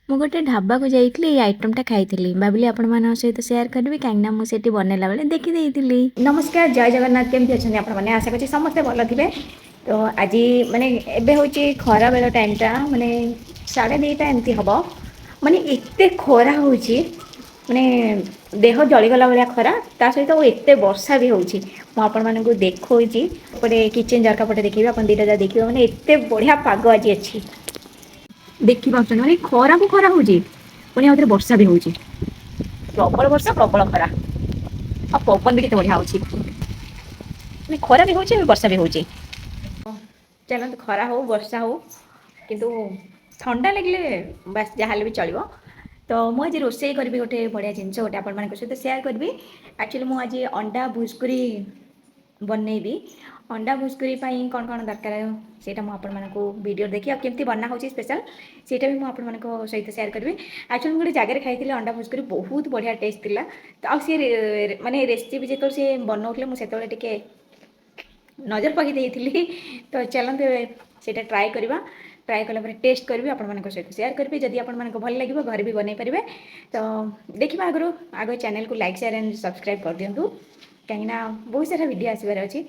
ମୁଁ ଗୋଟେ ଢାବାକୁ ଯାଇଥିଲି ଏଇ ଆଇଟମ୍ଟା ଖାଇଥିଲି ଭାବିଲି ଆପଣମାନଙ୍କ ସହିତ ସେୟାର କରିବି କାହିଁକିନା ମୁଁ ସେଠି ବନେଇଲା ବେଳେ ଦେଖିଦେଇଥିଲି। ନମସ୍କାର ଜୟ ଜଗନ୍ନାଥ କେମିତି ଅଛନ୍ତି ଆପଣମାନେ ଆଶା କରୁଛି ସମସ୍ତେ ଭଲ ଥିବେ। ତ ଆଜି ମାନେ ଏବେ ହେଉଛି ଖରା ବେଳ ଟାଇମ୍ଟା ମାନେ 2:30 ଏମିତି ହେବ। ମାନେ ଏତେ ଖରା ହେଉଛି ମାନେ ଦେହ ଜଳିଗଲା ଭଳିଆ ଖରା ତା ସହିତ ଏତେ ବର୍ଷା ବି ହେଉଛି। ମୁଁ ଆପଣମାନଙ୍କୁ ଦେଖାଉଛି ଗୋଟେ କିଚେନ୍ ଝରକା ପଟେ ଦେଖିବେ ଆପଣ ଦୁଇଟା ଯାକ ଦେଖିବେ ମାନେ ଏତେ ବଢ଼ିଆ ପାଗ ଆଜି ଅଛି। ଦେଖିପାରୁଛନ୍ତି ମାନେ ଖରାକୁ ଖରା ହେଉଛି ପୁଣି ଆଉଥରେ ବର୍ଷା ବି ହେଉଛି। ପ୍ରବଳ ବର୍ଷା ପ୍ରବଳ ଖରା ଆଉ ପବନ ବି କେତେ ବଢ଼ିଆ ହେଉଛି। ମାନେ ଖରା ବି ହେଉଛି ବର୍ଷା ବି ହେଉଛି। ଚାଲନ୍ତୁ ଖରା ହଉ ବର୍ଷା ହଉ କିନ୍ତୁ ଥଣ୍ଡା ଲାଗିଲେ ବାସ୍ ଯାହାହେଲେ ବି ଚଳିବ। ତ ମୁଁ ଆଜି ରୋଷେଇ କରିବି ଗୋଟେ ବଢ଼ିଆ ଜିନିଷ ଗୋଟେ ଆପଣମାନଙ୍କ ସହିତ ସେୟାର କରିବି। ଆକ୍ଚୁଆଲି ମୁଁ ଆଜି ଅଣ୍ଡା ଭୁଜିକୁରି ବନେଇବି। ଅଣ୍ଡା ଭୁଜିକୁରି ପାଇଁ କ'ଣ କ'ଣ ଦରକାର ସେଇଟା ମୁଁ ଆପଣମାନଙ୍କୁ ଭିଡ଼ିଓ ଦେଖି ଆଉ କେମିତି ବନା ହେଉଛି ସ୍ପେଶାଲ୍ ସେଇଟା ବି ମୁଁ ଆପଣମାନଙ୍କ ସହିତ ସେୟାର କରିବି। ଆକ୍ଚୁଆଲି ମୁଁ ଗୋଟେ ଜାଗାରେ ଖାଇଥିଲି ଅଣ୍ଡା ଭୁଜିକୁରି ବହୁତ ବଢ଼ିଆ ଟେଷ୍ଟ ଥିଲା। ତ ଆଉ ସେ ମାନେ ରେସିପି ଯେତେବେଳେ ସେ ବନାଉଥିଲେ ମୁଁ ସେତେବେଳେ ଟିକେ ନଜର ପକାଇ ଦେଇଥିଲି। ତ ଚାଲନ୍ତୁ ସେଇଟା ଟ୍ରାଏ କରିବା। ଟ୍ରାଏ କଲା ପରେ ଟେଷ୍ଟ କରିବି ଆପଣମାନଙ୍କ ସହିତ ସେୟାର କରିବି ଯଦି ଆପଣମାନଙ୍କୁ ଭଲ ଲାଗିବ ଘରେ ବି ବନେଇ ପାରିବେ। ତ ଦେଖିବା ଆଗ ଚ୍ୟାନେଲକୁ ଲାଇକ୍ ସେୟାର ଆଣ୍ଡ ସବସ୍କ୍ରାଇବ୍ କରିଦିଅନ୍ତୁ କାହିଁକିନା ବହୁତ ସାରା ଭିଡ଼ିଓ ଆସିବାର ଅଛି।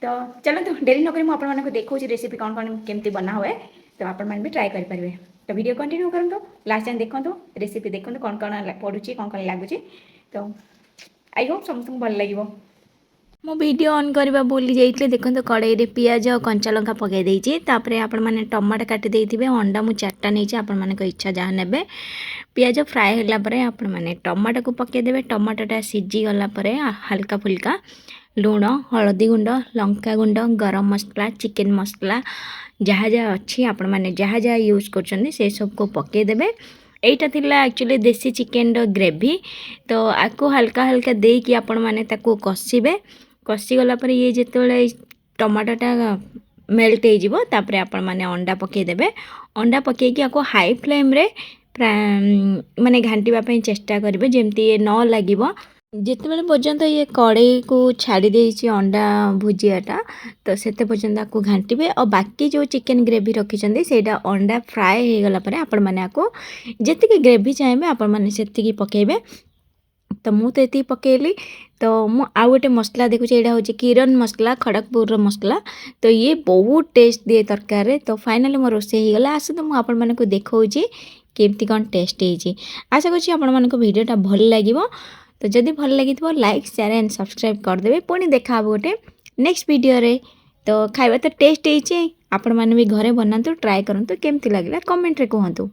ତ ଚାଲନ୍ତୁ ଡେରି ନକରି ମୁଁ ଆପଣମାନଙ୍କୁ ଦେଖାଉଛି ରେସିପି କ'ଣ କ'ଣ କେମିତି ବନା ହୁଏ ତ ଆପଣମାନେ ବି ଟ୍ରାଏ କରିପାରିବେ। ତ ଭିଡ଼ିଓ କଣ୍ଟିନ୍ୟୁ କରନ୍ତୁ ଲାଷ୍ଟ ଟାଇମ୍ ଦେଖନ୍ତୁ ରେସିପି ଦେଖନ୍ତୁ କ'ଣ କ'ଣ ପଡ଼ୁଛି କ'ଣ କ'ଣ ଲାଗୁଛି। ତ ଆଇ ହୋପ୍ ସମସ୍ତଙ୍କୁ ଭଲ ଲାଗିବ। ମୁଁ ଭିଡ଼ିଓ ଅନ୍ କରିବା ଭୁଲି ଯାଇଥିଲି ଦେଖନ୍ତୁ କଡ଼େଇରେ ପିଆଜ ଆଉ କଞ୍ଚା ଲଙ୍କା ପକାଇ ଦେଇଛି ତାପରେ ଆପଣମାନେ ଟମାଟୋ କାଟି ଦେଇଥିବେ ଅଣ୍ଡା ମୁଁ 4ଟା ନେଇଛି ଆପଣମାନଙ୍କ ଇଚ୍ଛା ଯାହା ନେବେ। ପିଆଜ ଫ୍ରାଏ ହେଲା ପରେ ଆପଣମାନେ ଟମାଟୋକୁ ପକାଇଦେବେ। ଟମାଟୋଟା ସିଝିଗଲା ପରେ ହାଲକା ଫୁଲକା ଲୁଣ ହଳଦୀ ଗୁଣ୍ଡ ଲଙ୍କା ଗୁଣ୍ଡ ଗରମ ମସଲା ଚିକେନ୍ ମସଲା ଯାହା ଯାହା ଅଛି ଆପଣମାନେ ଯାହା ଯାହା ୟୁଜ୍ କରୁଛନ୍ତି ସେସବୁକୁ ପକାଇଦେବେ। এইটা ଥିଲା ଆକ୍ଚୁଆଲି ଦେଶୀ ଚିକେନର ଗ୍ରେଭି ତ ଆକୁ ହାଲକା ହାଲକା ଦେଇକି ଆପଣମାନେ ତାକୁ କଷିବେ। କଷିଗଲା ପରେ ଇଏ ଯେତେବେଳେ ଟମାଟୋଟା ମେଲ୍ଟ ହେଇଯିବ ତାପରେ ଆପଣମାନେ ଅଣ୍ଡା ପକାଇଦେବେ। ଅଣ୍ଡା ପକାଇକି ଆକୁ ହାଇ ଫ୍ଲେମ୍ରେ ମାନେ ଘାଣ୍ଟିବା ପାଇଁ ଚେଷ୍ଟା କରିବେ ଯେମିତି ଇଏ ନ ଲାଗିବ। ଯେତେବେଳେ ପର୍ଯ୍ୟନ୍ତ ଇଏ କଡ଼େଇକୁ ଛାଡ଼ି ଦେଇଛି ଅଣ୍ଡା ଭୁଜିଆଟା ତ ସେତେ ପର୍ଯ୍ୟନ୍ତ ଆକୁ ଘାଣ୍ଟିବେ ଆଉ ବାକି ଯେଉଁ ଚିକେନ୍ ଗ୍ରେଭି ରଖିଛନ୍ତି ସେଇଟା ଅଣ୍ଡା ଫ୍ରାଏ ହେଇଗଲା ପରେ ଆପଣମାନେ ଆକୁ ଯେତିକି ଗ୍ରେଭି ଚାହିଁବେ ଆପଣମାନେ ସେତିକି ପକାଇବେ। ତ ମୁଁ ତ ଏତିକି ପକାଇଲି। ତ ମୁଁ ଆଉ ଗୋଟେ ମସଲା ଦେଖୁଛି ଏଇଟା ହେଉଛି କିରନ୍ ମସଲା ଖଡ଼ଗପୁରର ମସଲା। ତ ଇଏ ବହୁତ ଟେଷ୍ଟ ଦିଏ ତରକାରୀରେ। ତ ଫାଇନାଲି ମୋ ରୋଷେଇ ହେଇଗଲା ଆସନ୍ତୁ ମୁଁ ଆପଣମାନଙ୍କୁ ଦେଖାଉଛି କେମିତି କ'ଣ ଟେଷ୍ଟ ହେଇଛି। ଆଶା କରୁଛି ଆପଣମାନଙ୍କୁ ଭିଡ଼ିଓଟା ଭଲ ଲାଗିବ। ତ ଯଦି ଭଲ ଲାଗିଥିବ ଲାଇକ୍ ସେୟାର ଆଣ୍ଡ ସବସ୍କ୍ରାଇବ୍ କରିଦେବେ। ପୁଣି ଦେଖାହେବ ଗୋଟେ ନେକ୍ସଟ ଭିଡ଼ିଓରେ। ତ ଖାଇବା ତ ଟେଷ୍ଟ ହେଇଛି ଆପଣମାନେ ବି ଘରେ ବନାନ୍ତୁ ଟ୍ରାଏ କରନ୍ତୁ କେମିତି ଲାଗିଲା କମେଣ୍ଟରେ କୁହନ୍ତୁ।